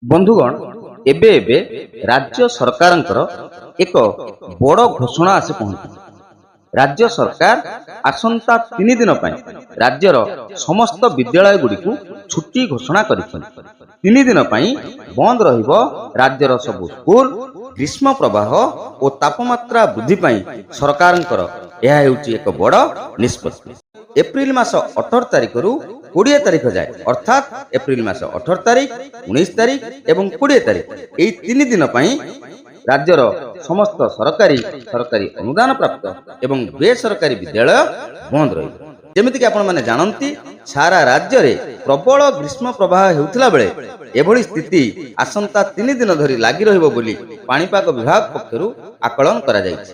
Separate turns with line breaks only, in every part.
बंधुगण एबे एबे राज्य सरकारंकर एक बड़ घोषणा आसी पहुंची। राज्य सरकार आसंता 3 दिन राज्यर समस्त विद्यालय गुड़ी छुट्टी घोषणा कर 3 दिन बंद रहिबो राज्यर सबु स्कूल। ग्रीष्म प्रवाह और तापमात्रा वृद्धि सरकारंकर यह हेउची एक बड़ निष्पत्ति। एप्रिल मास 18 तारिख रु 20 तारिख जाए अर्थात एप्रिल मास 18 तारिख 19 तारिख एवं 20 तारिख यही 3 दिन राज्यर समस्त सरकारी अनुदान प्राप्त एवं बेसरकारी विद्यालय बंद रही। आपण माने जानती सारा राज्य रे प्रबल ग्रीष्म प्रवाह हेउथिला बेले एभली स्थिति आसंता 3 दिन धरी लागि रहिबो बोली पाणीपाग विभाग पक्षरु आकलन करा जायछि।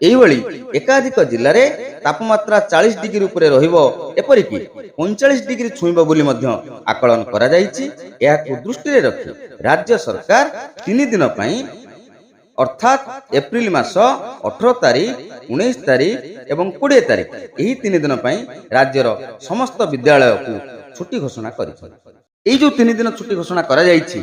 एहिभଳି एकाधिक जिल्ला रे तापमात्रा 40 डिग्री उपरे रहिबो एपरिकी 45 डिग्री छुइबो बोली मध्य आकलन करा जायछि। एहाकु दृष्टि रे रखि राज्य सरकार 3 दिन अर्थात एप्रिल मास 18 तारिख 19 तारिख एवं 20 तारिख यही 3 दिन राज्यर समस्त विद्यालय को छुट्टी घोषणा कर जो 3 दिन छुट्टी घोषणा करा जायछि।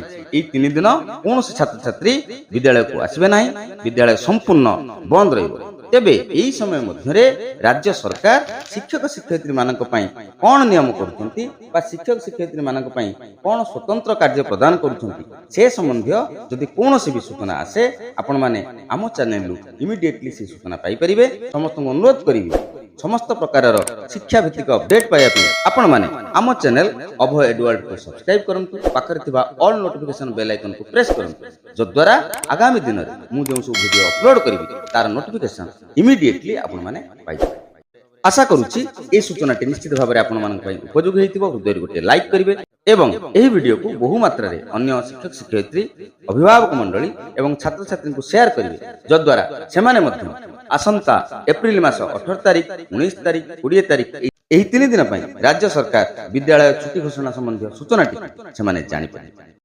3 दिन कौन छात्र छात्री विद्यालय को आसबे नहीं, विद्यालय संपूर्ण बंद रहिबो। तेबे यही समय मध्य राज्य सरकार शिक्षक शिक्षयित्री मानक पई कौन नियम करुछंती बा शिक्षक शिक्षयित्री मानक पई कौन स्वतंत्र कार्य प्रदान करुछंती से संबंधी जदि कौन भी सूचना आसे आपण माने आम चैनल इमिडिएटली से सूचना पाई परिबे। समस्त अनुरोध करिबे समस्त प्रकार शिक्षा भित्तिक अपडेट पाइबा आपण माने आम चैनल अभय एडवर्ड को सब्सक्राइब करंतु, पाखरे थिबा ऑल नोटिफिकेशन बेल आइकन को प्रेस करंतु, जद्वारा आगामी दिन रे मु जो सब वीडियो अपलोड करिवि तार नोटिफिकेशन इमिडिएटली आपण माने पाइबे। आशा करूची ए सूचनाटी निश्चित भाव में आपण मान उपयोगी हेतिबो। हृदय गोटे लाइक करिवे एवं एही वीडियो को बहु मात्रा रे अन्य शिक्षक शिक्षयित्री अभिभावक मंडली एवं छात्र छात्री को शेयर करिवे, जद्वारा सेमाने मध्य आसंता एप्रिल मास 18 तारिख 19 तारिख 20 तारिख यही 3 दिन राज्य सरकार विद्यालय छुट्टी घोषणा संबंधी सूचनाटी सेमाने जानि पारिबे।